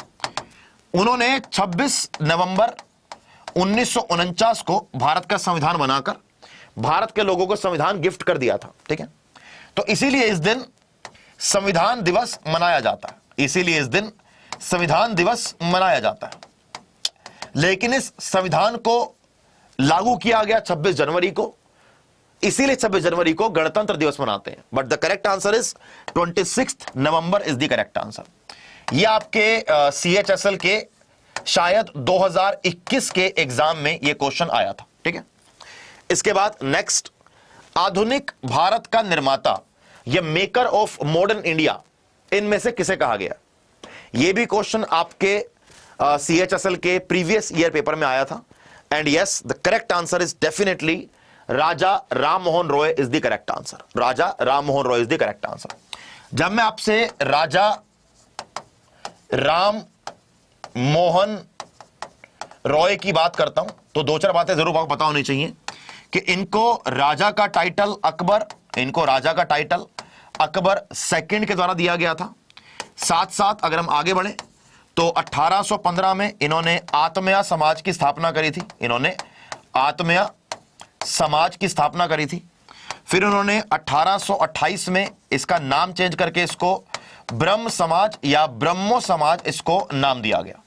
उन्होंने 26 नवंबर 1949 को भारत का संविधान बनाकर भारत के लोगों को संविधान गिफ्ट कर दिया था, ठीक है। तो इसीलिए इस दिन संविधान दिवस मनाया जाता है, इसीलिए इस दिन संविधान दिवस मनाया जाता है। लेकिन इस संविधान को लागू किया गया 26 जनवरी को, इसीलिए 26 जनवरी को गणतंत्र दिवस मनाते हैं। But the correct answer is 26 November is the correct answer. ये आपके CHSL के शायद 2021 के एग्जाम में ये क्वेश्चन आया था, ठीक है। इसके बाद नेक्स्ट, आधुनिक भारत का निर्माता या मेकर ऑफ मॉडर्न इंडिया इनमें से किसे कहा गया? यह भी क्वेश्चन आपके CHSL के प्रीवियस ईयर पेपर में आया था। And yes, the correct answer is definitely Raja Ram Mohan Roy is the correct answer. Raja Ram Mohan Roy is the correct answer. जब मैं आपसे राजा राम मोहन रॉय की बात करता हूं तो दो चार बातें जरूर आपको पता होनी चाहिए कि इनको राजा का टाइटल अकबर, इनको राजा का टाइटल अकबर सेकंड के द्वारा दिया गया था। साथ साथ अगर हम आगे बढ़े तो 1815 में इन्होंने आत्मया समाज की स्थापना करी थी, इन्होंने आत्मया समाज की स्थापना करी थी। फिर उन्होंने 1828 में इसका नाम चेंज करके इसको ब्रह्म समाज या ब्रह्मो समाज इसको नाम दिया गया।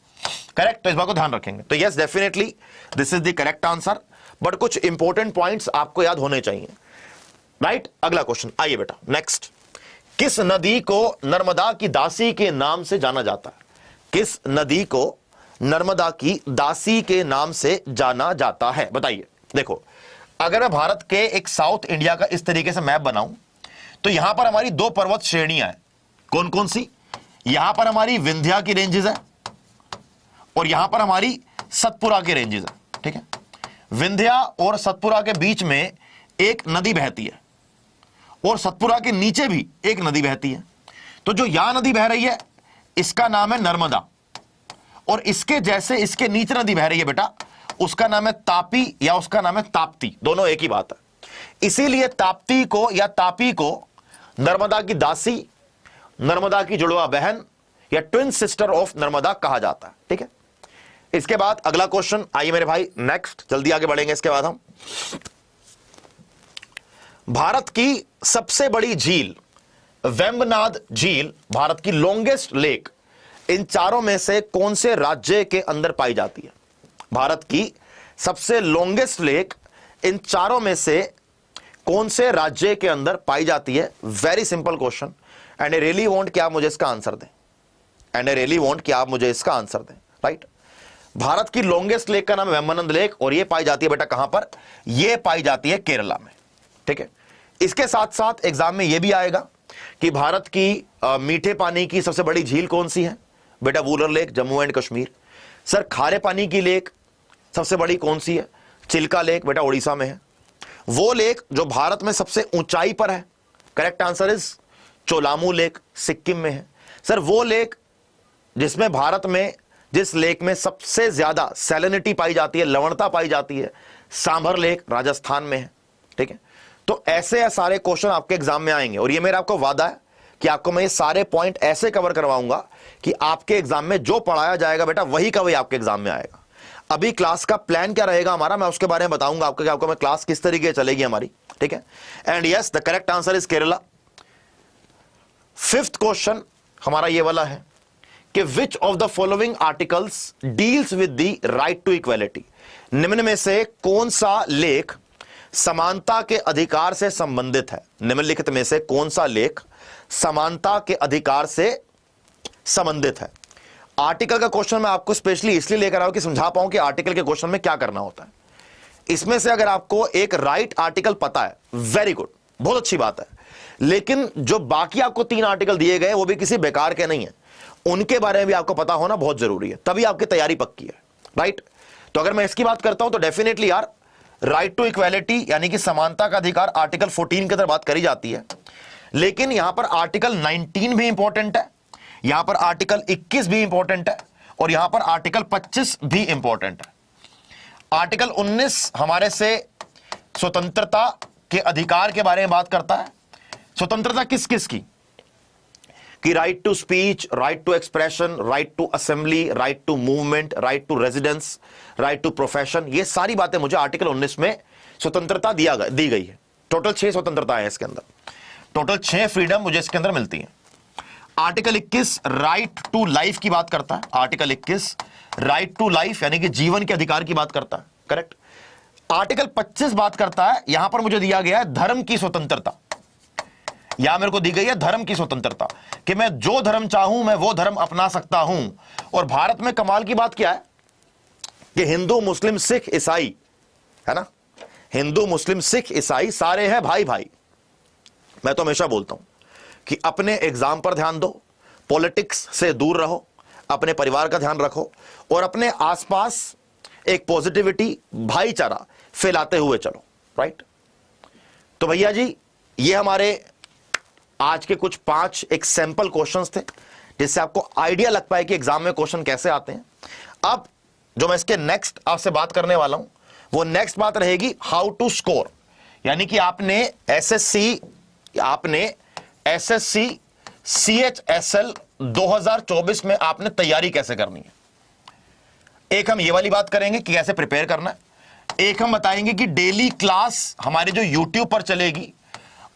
करेक्ट, तो इस बात को ध्यान रखेंगे। तो yes, definitely this is the correct answer. But कुछ इंपॉर्टेंट पॉइंट्स आपको याद होने चाहिए, राइट। अगला क्वेश्चन आइए बेटा, नेक्स्ट। किस नदी को नर्मदा की दासी के नाम से जाना जाता है? किस नदी को नर्मदा की दासी के नाम से जाना जाता है, बताइए। देखो, अगर मैं भारत के एक साउथ इंडिया का इस तरीके से मैप बनाऊं तो यहां पर हमारी दो पर्वत श्रेणियां हैं। कौन कौन सी? यहां पर हमारी विंध्या की रेंजेस है और यहां पर हमारी सतपुरा के रेंजेस है, ठीक है। विंध्या और सतपुरा के बीच में एक नदी बहती है और सतपुरा के नीचे भी एक नदी बहती है। तो जो यहां नदी बह रही है इसका नाम है नर्मदा, और इसके जैसे इसके नीचे नदी बह रही है बेटा, उसका नाम है तापी या उसका नाम है ताप्ती। दोनों एक ही बात है। इसीलिए ताप्ती को या तापी को नर्मदा की दासी, नर्मदा की जुड़वा बहन या ट्विन सिस्टर ऑफ नर्मदा कहा जाता है, ठीक है। इसके बाद अगला क्वेश्चन आइए मेरे भाई, नेक्स्ट जल्दी आगे बढ़ेंगे। इसके बाद हम भारत की सबसे बड़ी झील वेम्बनाद झील, भारत की लॉन्गेस्ट लेक, इन चारों में से कौन से राज्य के अंदर पाई जाती है? भारत की सबसे लॉन्गेस्ट लेक इन चारों में से कौन से राज्य के अंदर पाई जाती है? Very simple question and I really want कि आप मुझे इसका आंसर दें, एंड आई रियली वांट कि आप मुझे इसका आंसर दें, राइट। भारत की लॉन्गेस्ट लेक का नाम है वेम्बनाद लेक और यह पाई जाती है बेटा कहां पर? यह पाई जाती है केरला में, ठीक है। इसके साथ साथ एग्जाम में यह भी आएगा कि भारत की मीठे पानी की सबसे बड़ी झील कौन सी है? बेटा Wular lake, Jammu and Kashmir. Sir खारे पानी की लेक सबसे बड़ी कौन सी है? चिल्का लेक, बेटा उड़ीसा में है। वो लेक जो भारत में सबसे ऊंचाई पर है, correct answer is Cholamu lake, Sikkim में है। सर वो लेक जिसमें भारत में जिस लेक में सबसे ज्यादा सैलिनिटी पाई जाती है, लवणता पाई जाती है, सांभर लेक राजस्थान में है, ठीक है। तो ऐसे सारे क्वेश्चन आपके एग्जाम में आएंगे और ये मेरा आपको वादा है कि आपको मैं ये सारे पॉइंट ऐसे कवर करवाऊंगा कि आपके एग्जाम में जो पढ़ाया जाएगा बेटा वही का वही आपके एग्जाम में आएगा। अभी क्लास का प्लान क्या रहेगा हमारा, मैं उसके बारे में बताऊंगा आपको कि आपको मैं क्लास किस तरीके चलेगी हमारी, ठीक है। And yes, the correct answer is Kerala. Fifth question हमारा ये वाला है कि which of the following articles deals with the right to equality? निम्न में से कौन सा लेख समानता के अधिकार से संबंधित है? निम्नलिखित में से कौन सा लेख समानता के अधिकार से संबंधित है? आर्टिकल का क्वेश्चन मैं आपको स्पेशली इसलिए लेकर आऊं कि समझा पाऊं कि आर्टिकल के क्वेश्चन में क्या करना होता है। इसमें से अगर आपको एक राइट आर्टिकल पता है, वेरी गुड, बहुत अच्छी बात है। लेकिन जो बाकी आपको 3 आर्टिकल दिए गए वो भी किसी बेकार के नहीं है, उनके बारे में भी आपको पता होना बहुत जरूरी है, तभी आपकी तैयारी पक्की है, राइट। तो अगर मैं इसकी बात करता हूं तो डेफिनेटली यार राइट टू इक्वालिटी यानी कि समानता का अधिकार आर्टिकल 14 के अंदर बात करी जाती है, लेकिन यहां पर आर्टिकल 19 भी इंपॉर्टेंट है, यहां पर आर्टिकल 21 भी इंपॉर्टेंट है और यहां पर आर्टिकल 25 भी इंपॉर्टेंट है। आर्टिकल 19 हमारे से स्वतंत्रता के अधिकार के बारे में बात करता है। स्वतंत्रता किस किस की? कि right to speech, right to expression, right to assembly, right to movement, right to residence, right to profession, ये सारी बातें मुझे आर्टिकल 19 में स्वतंत्रता दी गई है। टोटल 6 स्वतंत्रता है इसके अंदर, टोटल 6 फ्रीडम मुझे इसके अंदर मिलती है। आर्टिकल 21 राइट टू लाइफ की बात करता है। आर्टिकल 21 राइट टू लाइफ यानी कि जीवन के अधिकार की बात करता है, करेक्ट। आर्टिकल 25 बात करता है, यहां पर मुझे दिया गया है धर्म की स्वतंत्रता। यहां मेरे को दी गई है धर्म की स्वतंत्रता कि मैं जो धर्म चाहूं मैं वो धर्म अपना सकता हूं। और भारत में कमाल की बात क्या है कि हिंदू, मुस्लिम, सिख, ईसाई, है ना, हिंदू, मुस्लिम, सिख, ईसाई सारे हैं भाई भाई। मैं तो हमेशा बोलता हूं कि अपने एग्जाम पर ध्यान दो, पॉलिटिक्स से दूर रहो, अपने परिवार का ध्यान रखो और अपने आसपास एक पॉजिटिविटी, भाईचारा फैलाते हुए चलो, राइट। तो भैया जी, ये हमारे आज के कुछ 5 एक सैंपल क्वेश्चंस थे जिससे आपको आइडिया लग पाए कि एग्जाम में क्वेश्चन कैसे आते हैं। अब जो मैं इसके नेक्स्ट आपसे बात करने वाला हूं वो नेक्स्ट बात रहेगी हाउ टू स्कोर, यानी कि आपने एसएससी CHSL 2024 में आपने तैयारी कैसे करनी है। एक हम ये वाली बात करेंगे कि कैसे प्रिपेयर करना है, एक हम बताएंगे कि डेली क्लास हमारी जो YouTube पर चलेगी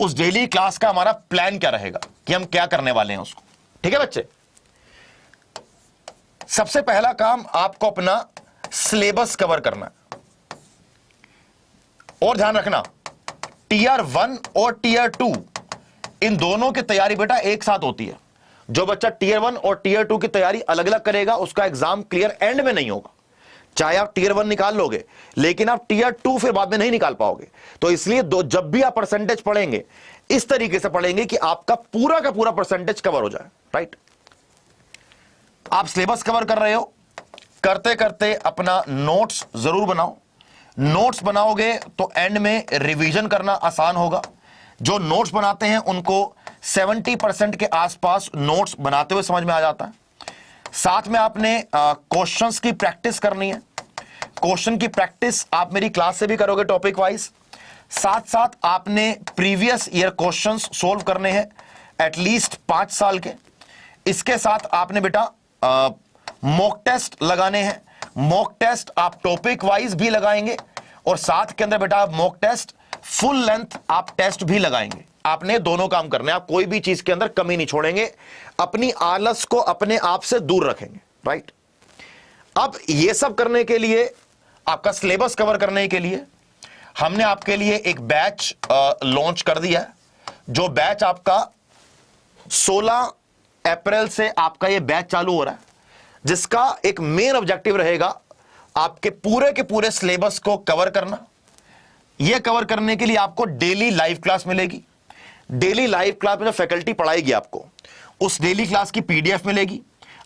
उस डेली क्लास का हमारा प्लान क्या रहेगा कि हम क्या करने वाले हैं उसको। ठीक है बच्चे, सबसे पहला काम आपको अपना सिलेबस कवर करना है। और ध्यान रखना, Tier 1 और Tier 2 इन दोनों की तैयारी बेटा एक साथ होती है। जो बच्चा Tier 1 और Tier 2 की तैयारी अलग अलग करेगा उसका एग्जाम क्लियर एंड में नहीं होगा। चाहे आप Tier 1 निकाल लोगे लेकिन आप Tier 2 फिर बाद में नहीं निकाल पाओगे। तो इसलिए जब भी आप परसेंटेज पढ़ेंगे इस तरीके से पढ़ेंगे कि आपका पूरा का पूरा परसेंटेज कवर हो जाए, राइट। आप सिलेबस कवर कर रहे हो, करते करते अपना नोट्स जरूर बनाओ। नोट्स बनाओगे तो एंड में रिवीजन करना आसान होगा। जो नोट्स बनाते हैं उनको 70% के आसपास नोट्स बनाते हुए समझ में आ जाता है। साथ में आपने क्वेश्चंस की प्रैक्टिस करनी है। क्वेश्चन की प्रैक्टिस आप मेरी क्लास से भी करोगे टॉपिक वाइज। साथ साथ आपने प्रीवियस ईयर क्वेश्चंस सोल्व करने हैं एटलीस्ट 5 साल के। इसके साथ आपने बेटा मॉक टेस्ट लगाने हैं। मॉक टेस्ट आप टॉपिक वाइज भी लगाएंगे और साथ के अंदर बेटा आप मॉक टेस्ट फुल लेंथ आप टेस्ट भी लगाएंगे। आपने दोनों काम करने हैं, आप कोई भी चीज के अंदर कमी नहीं छोड़ेंगे, अपनी आलस को अपने आप से दूर रखेंगे, राइट। अब ये सब करने के लिए, आपका सिलेबस कवर करने के लिए हमने आपके लिए एक बैच लॉन्च कर दिया है। जो बैच आपका 16 अप्रैल से आपका ये बैच चालू हो रहा है, जिसका एक मेन ऑब्जेक्टिव रहेगा आपके पूरे के पूरे सिलेबस को कवर करना। यह कवर करने के लिए आपको डेली लाइव क्लास मिलेगी। डेली लाइव क्लास में जो फैकल्टी पढ़ाएगी आपको, उस डेली क्लास की PDF मिलेगी,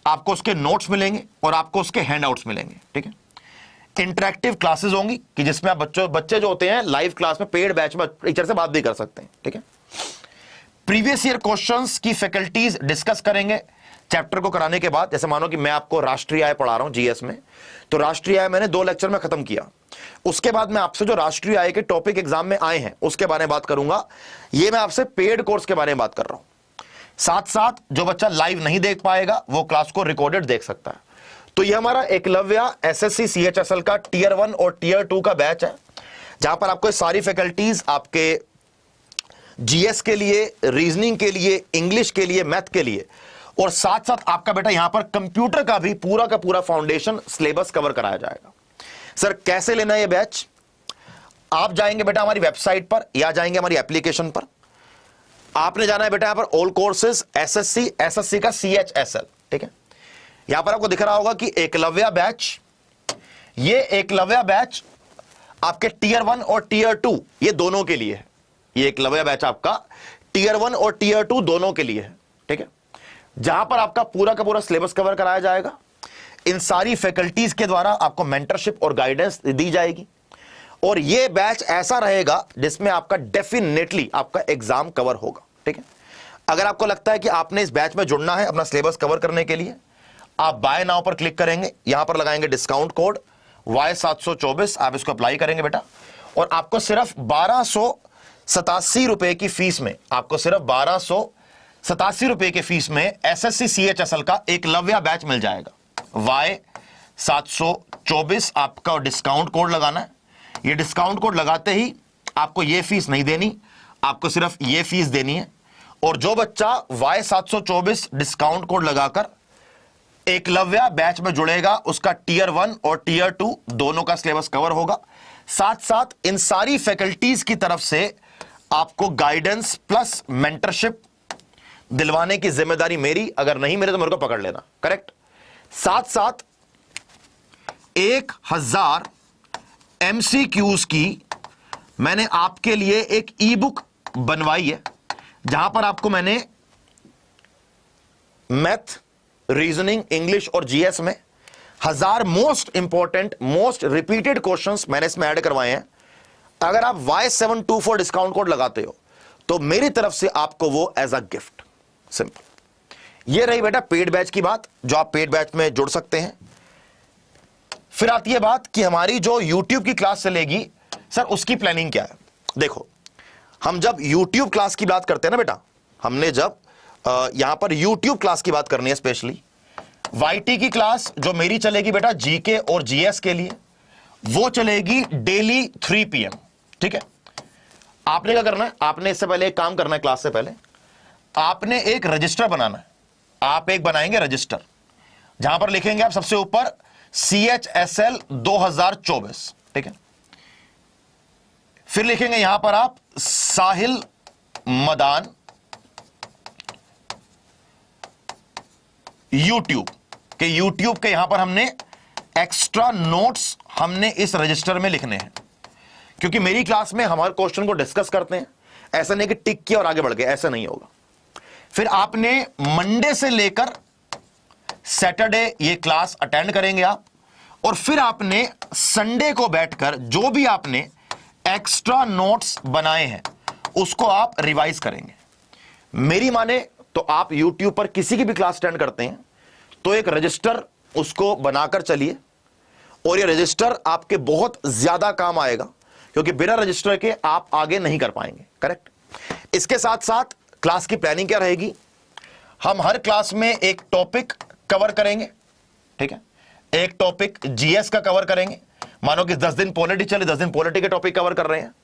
आपको उसके नोट्स मिलेंगे और आपको उसके हैंडआउट्स मिलेंगे, ठीक है। इंटरेक्टिव क्लासेस होंगी कि जिसमें आप बच्चे जो होते हैं लाइव क्लास में पेड बैच में टीचर से बात भी कर सकते हैं, ठीक है। प्रीवियस ईयर क्वेश्चंस की फैकल्टीज डिस्कस करेंगे चैप्टर को कराने के बाद। जैसे मानो कि मैं आपको राष्ट्रीय आय पढ़ा रहा हूं GS में, तो राष्ट्रीय आय मैंने 2 लेक्चर में खत्म किया। उसके बाद मैं आपसे जो राष्ट्रीय आय के टॉपिक एग्जाम में आए हैं उसके बारे में बात करूंगा। ये मैं आपसे पेड कोर्स के बारे में बात कर रहा हूं। साथ साथ जो बच्चा लाइव नहीं देख पाएगा वो क्लास को रिकॉर्डेड देख सकता है। तो ये हमारा एकलव्य SSC CHSL का Tier 1 और Tier 2 का बैच है, जहां पर आपको सारी फैकल्टीज आपके GS के लिए, रीजनिंग के लिए, इंग्लिश के लिए, मैथ के लिए और साथ साथ आपका बेटा यहां पर कंप्यूटर का भी पूरा का पूरा फाउंडेशन सिलेबस कवर कराया जाएगा। सर कैसे लेना है ये बैच? आप जाएंगे बेटा हमारी वेबसाइट पर या जाएंगे हमारी एप्लीकेशन पर। आपने जाना है बेटा यहां पर ऑल कोर्सेज SSC का CHSL, ठीक है। यहां पर आपको दिख रहा होगा कि एकलव्य बैच। ये एकलव्य बैच आपके Tier 1 और Tier 2 ये दोनों के लिए है। ये एकलव्य बैच आपका Tier 1 और Tier 2 दोनों के लिए है, ठीक है। जहां पर आपका पूरा का पूरा सिलेबस कवर कराया जाएगा। इन सारी फैकल्टीज के द्वारा आपको मेंटरशिप और गाइडेंस दी जाएगी और यह बैच ऐसा रहेगा जिसमें आपका डेफिनेटली आपका एग्जाम कवर होगा, ठीक है। अगर आपको लगता है कि आपने इस बैच में जुड़ना है अपना सिलेबस कवर करने के लिए, आप बाय नाउ पर क्लिक करेंगे, यहां पर लगाएंगे डिस्काउंट कोड Y724, आप इसको अप्लाई करेंगे बेटा, और आपको सिर्फ 1287 रुपए की फीस में, आपको सिर्फ 1287 रुपए की फीस में SSC CHSL का एकलव्य बैच मिल जाएगा। Y724 आपका डिस्काउंट कोड लगाना है। ये डिस्काउंट कोड लगाते ही आपको ये फीस नहीं देनी, आपको सिर्फ ये फीस देनी है। और जो बच्चा Y724 डिस्काउंट कोड लगाकर एकलव्य बैच में जुड़ेगा, उसका टियर 1 और टियर 2 दोनों का सिलेबस कवर होगा। साथ साथ इन सारी फैकल्टीज की तरफ से आपको गाइडेंस प्लस मेंटरशिप दिलवाने की जिम्मेदारी मेरी, अगर नहीं मिले तो मेरे को पकड़ लेना, करेक्ट। साथ साथ 1000 MCQs की मैंने आपके लिए एक ई बुक बनवाई है, जहां पर आपको मैंने मैथ, रीजनिंग, इंग्लिश और जीएस में 1000 most important, most repeated questions मैंने इसमें ऐड करवाए हैं। अगर आप Y724 डिस्काउंट कोड लगाते हो तो मेरी तरफ से आपको वो एज अ गिफ्ट, सिंपल। ये रही बेटा पेड बैच की बात, जो आप पेड बैच में जुड़ सकते हैं। फिर आती है बात कि हमारी जो YouTube की क्लास चलेगी सर, उसकी प्लानिंग क्या है। देखो, हम जब YouTube क्लास की बात करते हैं ना बेटा, हमने जब यहां पर YouTube क्लास की बात करनी है, स्पेशली YT की क्लास जो मेरी चलेगी बेटा जीके और जीएस के लिए, वो चलेगी डेली 3 PM, ठीक है। आपने क्या करना है, आपने इससे पहले एक काम करना है, क्लास से पहले आपने एक रजिस्टर बनाना है। आप एक बनाएंगे रजिस्टर, जहां पर लिखेंगे आप सबसे ऊपर CHSL 2024, ठीक है। फिर लिखेंगे यहां पर आप साहिल मदान YouTube के, YouTube के यहां पर हमने एक्स्ट्रा नोट्स हमने इस रजिस्टर में लिखने हैं, क्योंकि मेरी क्लास में हमारे क्वेश्चन को डिस्कस करते हैं, ऐसा नहीं कि टिक किया और आगे बढ़ गए, ऐसा नहीं होगा। फिर आपने मंडे से लेकर सैटरडे ये क्लास अटेंड करेंगे आप, और फिर आपने संडे को बैठकर जो भी आपने एक्स्ट्रा नोट्स बनाए हैं उसको आप रिवाइज करेंगे। मेरी माने तो आप YouTube पर किसी की भी क्लास अटेंड करते हैं तो एक रजिस्टर उसको बनाकर चलिए, और ये रजिस्टर आपके बहुत ज्यादा काम आएगा, क्योंकि बिना रजिस्टर के आप आगे नहीं कर पाएंगे, करेक्ट। इसके साथ साथ क्लास की प्लानिंग क्या रहेगी, हम हर क्लास में एक टॉपिक कवर करेंगे, ठीक है। एक टॉपिक जीएस का कवर करेंगे, मानो कि 10 दिन पॉलिटी चले, 10 दिन पॉलिटी के टॉपिक कवर कर रहे हैं,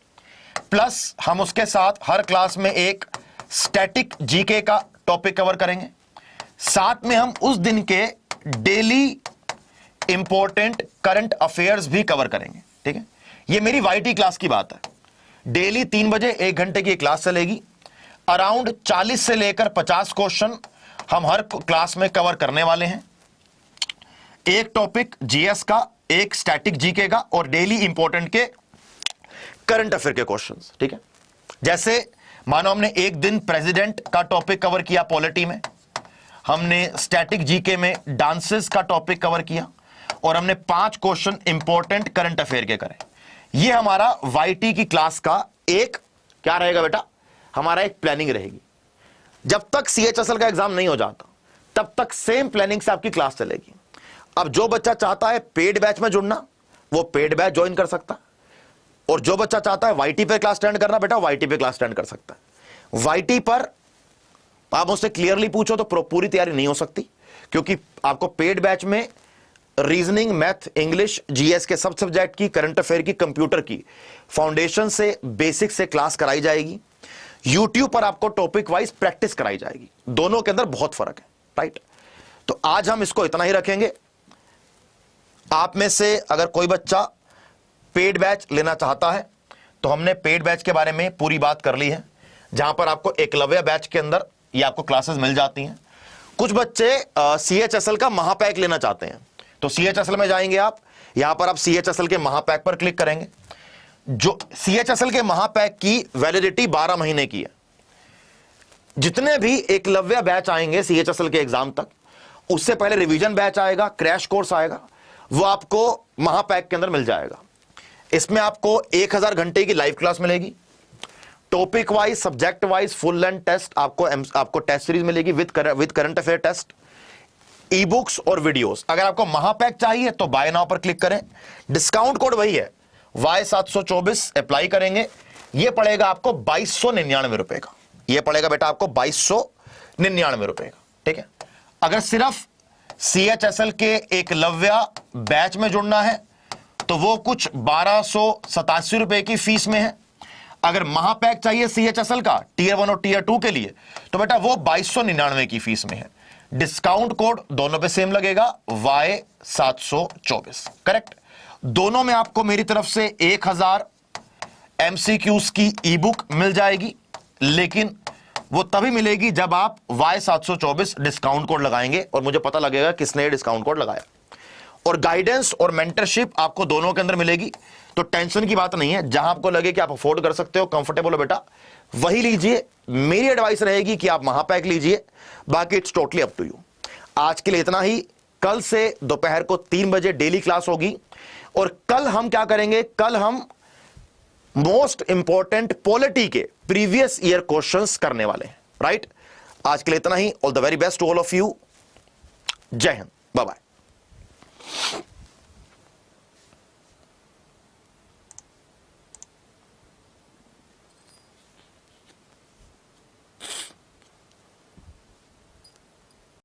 प्लस हम उसके साथ हर क्लास में एक स्टैटिक जीके का टॉपिक कवर करेंगे। साथ में हम उस दिन के डेली इंपॉर्टेंट करंट अफेयर्स भी कवर करेंगे, ठीक है। ये मेरी YT क्लास की बात है। डेली 3 बजे 1 घंटे की क्लास चलेगी। अराउंड 40 से लेकर 50 क्वेश्चन हम हर क्लास में कवर करने वाले हैं। एक टॉपिक जीएस का, एक स्टैटिक जीके का, और डेली इंपॉर्टेंट के करंट अफेयर के क्वेश्चंस, ठीक है। जैसे मानो हमने एक दिन प्रेसिडेंट का टॉपिक कवर किया पॉलिटी में, हमने स्टैटिक जीके में डांसेस का टॉपिक कवर किया, और हमने 5 क्वेश्चन इंपॉर्टेंट करंट अफेयर के करे। ये हमारा YT की क्लास का एक क्या रहेगा बेटा, हमारा एक प्लानिंग रहेगी। जब तक CHSL का एग्जाम नहीं हो जाता तब तक सेम प्लानिंग से आपकी क्लास चलेगी। अब जो बच्चा चाहता है पेड बैच में जुड़ना, वो पेड बैच ज्वाइन कर सकता है, और जो बच्चा चाहता है YT पे क्लास अटेंड करना, बेटा YT पे क्लास अटेंड कर सकता है। YT पर आप मुझसे क्लियरली पूछो तो पूरी तैयारी नहीं हो सकती, क्योंकि आपको पेड बैच में रीजनिंग, मैथ, इंग्लिश, जीएस के सब सब्जेक्ट की, करंट अफेयर की, कंप्यूटर की फाउंडेशन से, बेसिक से क्लास कराई जाएगी। YouTube पर आपको टॉपिक वाइज प्रैक्टिस कराई जाएगी। दोनों के अंदर बहुत फर्क है, राइट। तो आज हम इसको इतना ही रखेंगे। आप में से अगर कोई बच्चा पेड बैच लेना चाहता है तो हमने पेड बैच के बारे में पूरी बात कर ली है, जहां पर आपको एकलव्य बैच के अंदर ये आपको क्लासेस मिल जाती हैं। कुछ बच्चे CHSL का महापैक लेना चाहते हैं, तो CHSL में जाएंगे आप, यहां पर आप CHSL के महापैक पर क्लिक करेंगे। जो CHSL के महापैक की वैलिडिटी 12 महीने की है। जितने भी एकलव्य बैच आएंगे CHSL के एग्जाम तक, उससे पहले रिवीजन बैच आएगा, क्रैश कोर्स आएगा, वो आपको महापैक के अंदर मिल जाएगा। इसमें आपको 1000 घंटे की लाइव क्लास मिलेगी, topic wise, subject wise full length test, आपको टेस्ट सीरीज मिलेगी with current affair test. E books और वीडियोस। अगर आपको महापैक चाहिए तो बाय नाउ पर क्लिक करें, डिस्काउंट कोड वही है Y724, अप्लाई करेंगे, यह पड़ेगा आपको 2299 रुपए का, यह पड़ेगा बेटा आपको 2299 रुपए का, ठीक है। अगर सिर्फ CHSL के एकलव्या बैच में जुड़ना है तो वो कुछ 1287 रुपए की फीस में है। अगर महापैक चाहिए CHSL का टीयर 1 और टीयर 2 के लिए तो बेटा वो 2299 की फीस में है। डिस्काउंट कोड दोनों पे सेम लगेगा Y724, करेक्ट। दोनों में आपको मेरी तरफ से 1000 MCQs की ई बुक मिल जाएगी, लेकिन वो तभी मिलेगी जब आप Y724 डिस्काउंट कोड लगाएंगे और मुझे पता लगेगा किसने डिस्काउंट कोड लगाया। और गाइडेंस और मेंटरशिप आपको दोनों के अंदर मिलेगी, तो टेंशन की बात नहीं है। जहां आपको लगे कि आप अफोर्ड कर सकते हो, कंफर्टेबल हो बेटा, वही लीजिए। मेरी एडवाइस रहेगी कि आप महापैक लीजिए, बाकी it's totally up to you. आज के लिए इतना ही। कल से दोपहर को 3 बजे डेली क्लास होगी और कल हम क्या करेंगे, कल हम मोस्ट इंपॉर्टेंट पॉलिटी के प्रीवियस ईयर क्वेश्चंस करने वाले हैं, राइट। आज के लिए इतना ही। All the very best to all of you. जय हिंद, बाय बाय।